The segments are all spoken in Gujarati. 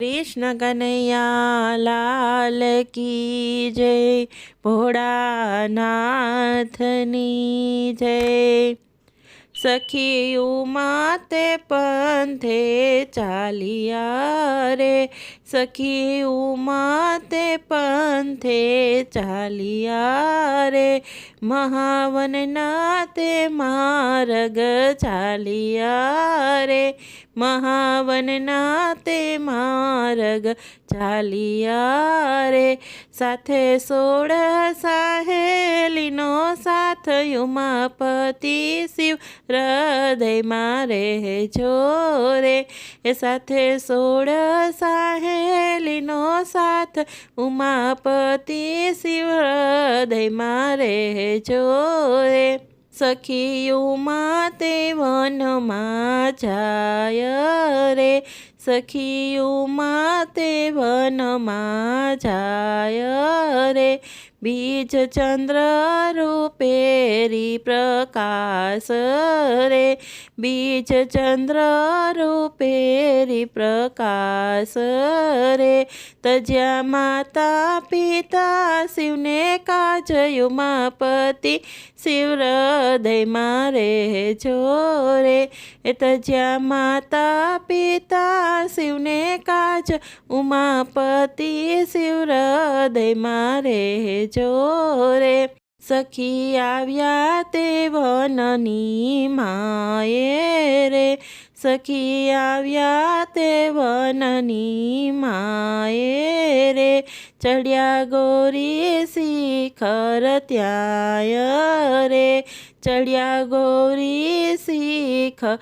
कृष्ण कन्हैया लाल की जय, भोળાનાથની જય। સખીયું માતે પંથે ચાલિયા રે, સખીયું માતે પંથે ચાલિયા રે, મહાવનના તે માર્ગ ચાલિયા રે, મહાવનના તે માર્ગ ચાલિયા રે। સાથે 16 સહેલીનો સાથ, ઉમાપતિ શિવ હૃદયમાં રહેજો રે। એ સાથે 16 સહેલીનો સાથ, ઉમાપતિ શિવ હૃદયમાં રહેજો રે। સખીયું માતે વનમાં જાય રે, સખીયું માતે વનમાં જાય રે, બીજ ચંદ્ર રૂપેરી પ્રકાશ રે, બીજ ચંદ્ર રૂપેરી પ્રકાશ રે। તજ્યા માતા પિતા શિવને કાજ, ઉમાપતિ શિવ હૃદયમાં રહેજો રે। એ તજ્યા માતા પિતા શિવને કાજ, ઉમાપતિ શિવ હૃદયમાં રહેજો રે। સખી આવ્યા તે વનની માએ રે, સખી આવ્યા તે વનની માએ રે, ચડ્યા ગૌરી શિખર ત્યાં રે, ચડ્યા ગૌરી શિખર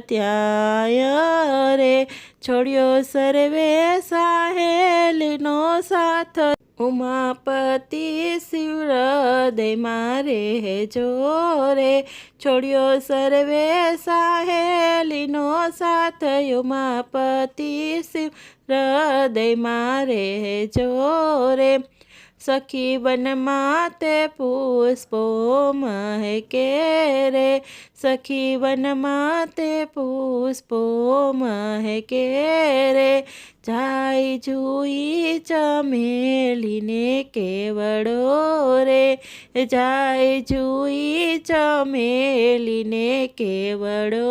ત્યાં રે, છોડ્યો સર્વે સહેલીનો સાથ, ઉમાપતિ શિવ હૃદયમાં રહેજો રે। છોડ્યો સર્વે સહેલીનો સાથ, ઉમાપતિ શિવ હૃદયમાં રહેજો રે। સખી વનમાં તે પુષ્પો મહેકે રે, સખી વનમાં તે પુષ્પો મહેકે રે, જાય જુઈ ચમેલીને કેવડો રે, જાય જુઈ ચમેલીને કેવડો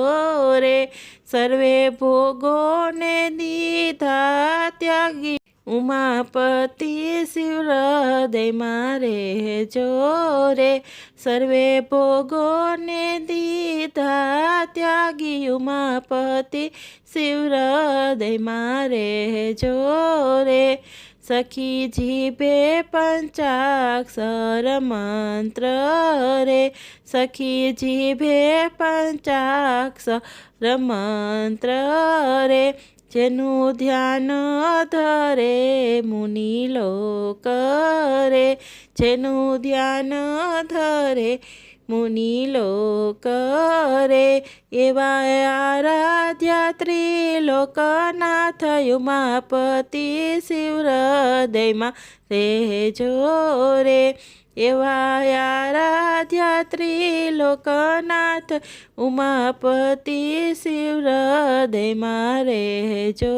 રે, સર્વે ભોગોને દીધા ત્યાગી, ઉમાપતિ શિવ હૃદયમાં રહેજો રે। સર્વે ભોગોને દીધા ત્યાગી, ઉમાપતિ શિવ હૃદયમાં રહેજો રે। સખી જીભે પંચાક્ષર મંત્ર રે, સખી જીભે પંચાક્ષર મંત્ર રે, જેનું ધ્યાન ધરે મુનિ લોક રે, જેનું ધ્યાન ધરે મુનિ લોક રે, એવા આરાધ્યા ત્રિલોકનાથ, ઉમાપતિ શિવ હૃદયમાં રહેજો રે। એવા આરાધ્યા ત્રિલોકનાથ, ઉમાપતિ શિવ હૃદયમાં રહેજો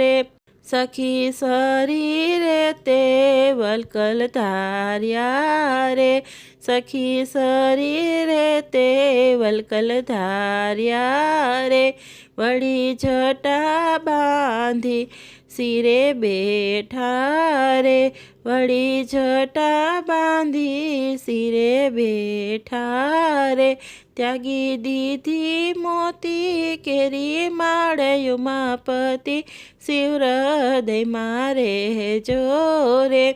રે। સખી શરીરે તે વલ્કલ ધાર્યા રે, સખી શરીરે તે વલ્કલ ધાર્યા રે, વળી જટા બાંધી શિરે બેઠા રે, વળી જટા બાંધી શિરે બેઠા રે, ત્યાગી દીધી મોતી કેરી માળ, ઉમાપતિ શિવ હૃદયમાં રહેજો રે।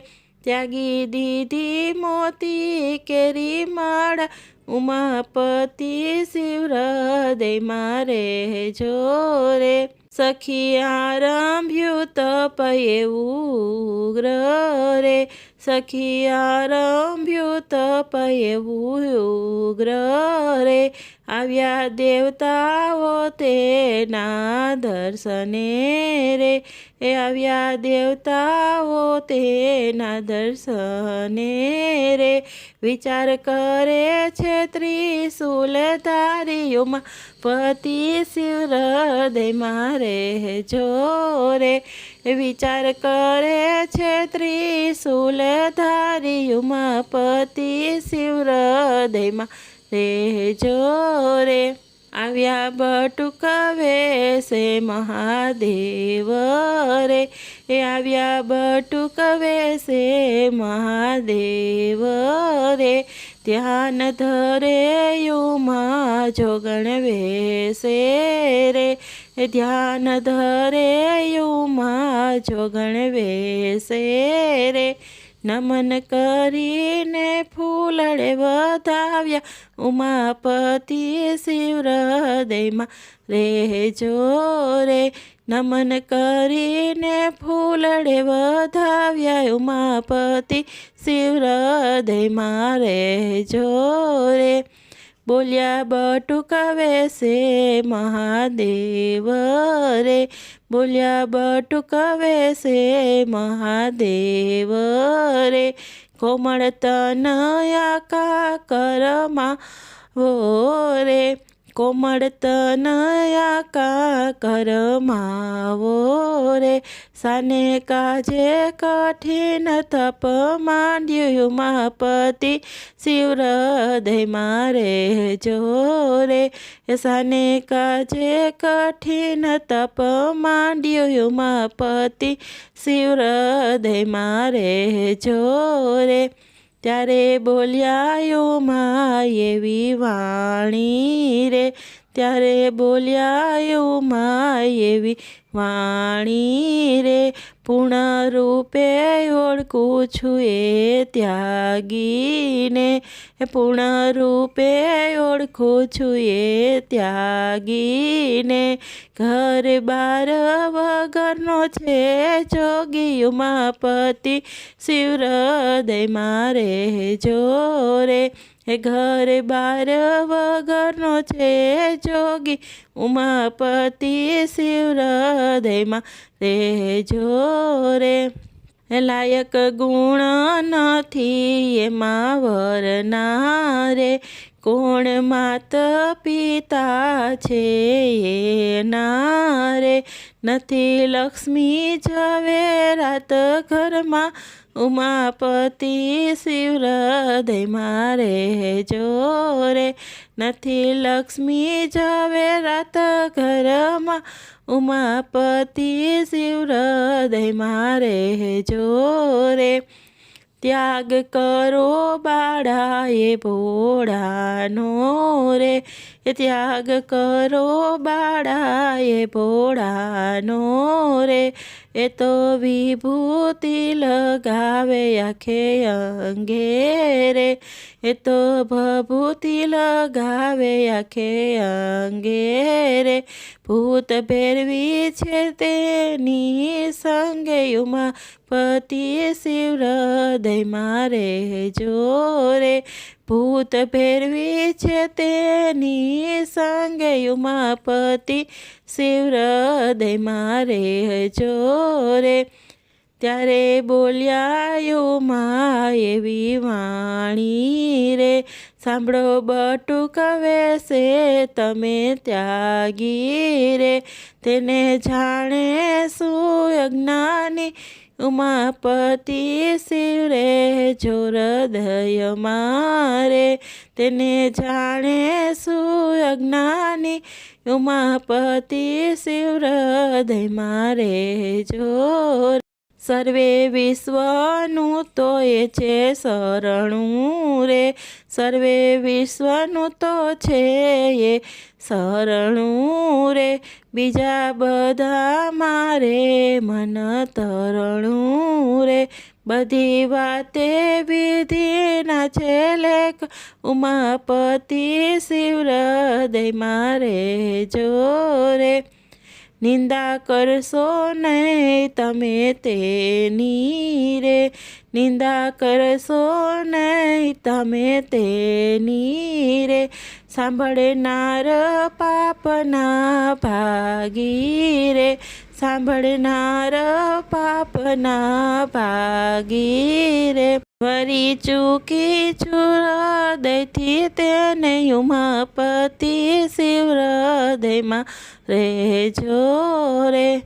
ત્યાગી દીધી મોતી કેરી માળ, ઉમાપતિ શિવ હૃદયમાં રહેજો રે। સખી આરંભ્યું તપ એવું ઉગ્ર રે, સખી આરંભ્યું તપ એવું ઉગ્ર રે, આવ્યા દેવતાઓ તેના દર્શને રે, એ આવ્યા દેવતાઓ તેના દર્શને રે, વિચાર કરે છે ત્રિશૂલધારીઓમાં પતિ શિવ હૃદયમાં રહેજો રે, વિચાર કરે છે ત્રિશૂલધારીઓમાં પતિ શિવ હૃદયમાં રહેજો રે. આવ્યા બટુક વેશે મહાદેવ રે, એ આવ્યા બટુક વેશે મહાદેવ રે, ધ્યાન ધરે યુમાં જોગણ વેશે રે, ધ્યાન ધરે યુમાં જોગણ વેશે રે, નમન કરીને ફૂલડે વધાવ્યા ઉમાપતિ શિવ હૃદયમાં રહેજો રે, નમન કરીને ફૂલડે વધાવ્યા ઉમાપતિ શિવ હૃદયમાં રહેજો રે. બોલ્યા બટુક વેશે મહાદેવ રે, બોલ્યા બટુક વેશે મહાદેવ રે, કોમળ તનયા કરમાં વો રે, કોમળ તનયા કરમાવો રે, સાને કાજે કઠિન તપ માંડ્યું ઉમાપતિ શિવ હૃદયમાં રહેજો રે, સાને કાજે કઠિન તપ માંડ્યું ઉમાપતિ શિવ હૃદયમાં રહેજો રે. ત્યારે બોલ્યા ઉમા એવી વાણી રે, ત્યારે બોલ્યા ઉમા એવી વાણી રે, પૂર્ણ રૂપે ઓળખું છું એ ત્યાગીને, પૂર્ણ રૂપે ઓળખું છું એ ત્યાગીને, ઘર બાર વગરનો છે જોગી ઉમાપતિ શિવ હૃદયમાં રહેજો રે, ઘર બાર વગરનો છે જોગી ઉમાપતિ શિવ હૃદયમાં રહેજો રે. લાયક ગુણ નથી એમાં વરના રે, કોણ માત પિતા છે એના રે, નથી લક્ષ્મી ઝવેરાત ઘરમાં ઉમાપતિ શિવ હૃદયમાં રહેજો રે, નથી લક્ષ્મી ઝવેરાત ઘરમાં ઉમાપતિ શિવ હૃદયમાં રહેજો રે. ત્યાગ કરો બાળાએ ભોળાનો રે, ત્યાગ કરો બાળાએ ભોળાનો રે, એ તો વિભૂતિ લગાવે આખે અંગે રે, એ તો ભભૂતિ લગાવે આખે અંગે રે, ભૂત ભેરવી છે તેની સંગે ઉમાપતિ શિવ હૃદયમાં રહેજો રે, ભૂત ભેરવી છે તેની સંગે ઉમાપતિ શિવ હૃદયમાં રહેજો રે. ત્યારે બોલ્યા ઉમા એવી વાણી રે, સાંભળો બટુક વેશે તમે ત્યાગી રે, તેને જાણે શું અજ્ઞાની ઉમાપતિ શિવ રહેજો હૃદયમાં રે, તેને જાણે શું અજ્ઞાની ઉમાપતિ શિવ હૃદયમાં રહેજો. સર્વે વિશ્વનું તો એ છે શરણું રે, સર્વે વિશ્વનું તો છે એ શરણું રે, બીજા બધા મારે મન તરણું રે, બધી વાતે વિધિના છે લેખ ઉમાપતિ શિવ હૃદયમાં રહેજો રે. નિંદા કરશો નહીં તમે તેની રે, નિંદા કરશો નહીં તમે તેની રે, સાંભળનાર પાપના ભાગી રે, સાંભળનાર પાપના ભાગી રે, વરી ચૂકી છું હૃદયથી તેને ઉમાપતિ શિવ હૃદયમાં રહેજો રે,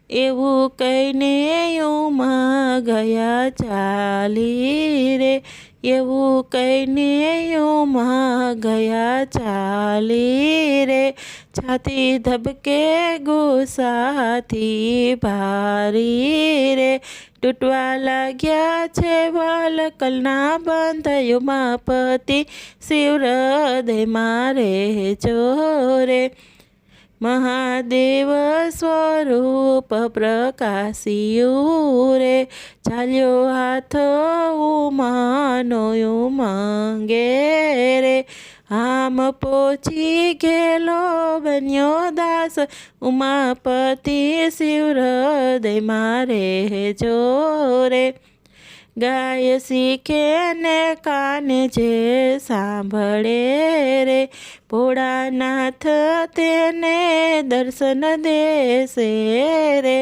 એવું કહીને ઉમા ગયા ચાલી રે, એવું કહીને ઉમા ગયા ચાલી રે, છાતી ધબકે ગુસ્સાથી ભારી રે, તૂટવા લાગ્યા છે વલકલના બંધ ઉમાપતિ શિવ હૃદયમાં રહેજો રે, મહાદેવ સ્વરૂપ પ્રકાશ્યું રે, ચાલ્યો હાથ ઉમાનો ઉમંગે રે, આમ પહોંચી ગયેલો બન્યો દાસ ઉમાપતિ શિવ હૃદયમાં રહેજો રે, ગાય શીખે ને કાને જે સાંભળે રે, ભોળાનાથ તેને દર્શન દેશે રે,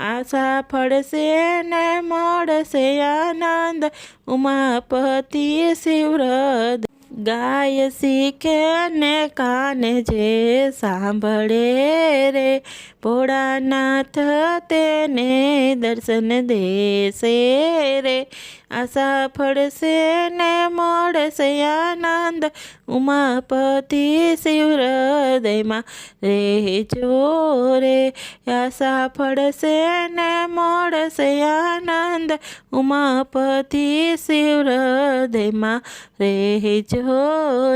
આશા ફળશે ને મળશે આનંદ ઉમાપતિ શિવ હૃદય, ગાય શીખે ને કાને જે સાંભળે રે, ભોળાનાથ તેને દર્શન દેશે રે, આશા ફળશે ને મળશે આનંદ ઉમાપતિ શિવ હૃદયમાં રહેજો રે, આશા ફળશે ને મળશે આનંદ ઉમાપતિ શિવ હૃદયમાં રહેજો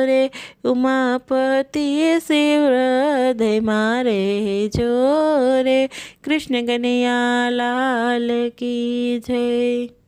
રે, ઉમાપતિ શિવ હૃદયમાં રહેજો રે, કૃષ્ણ કનૈયા લાલ કી જય।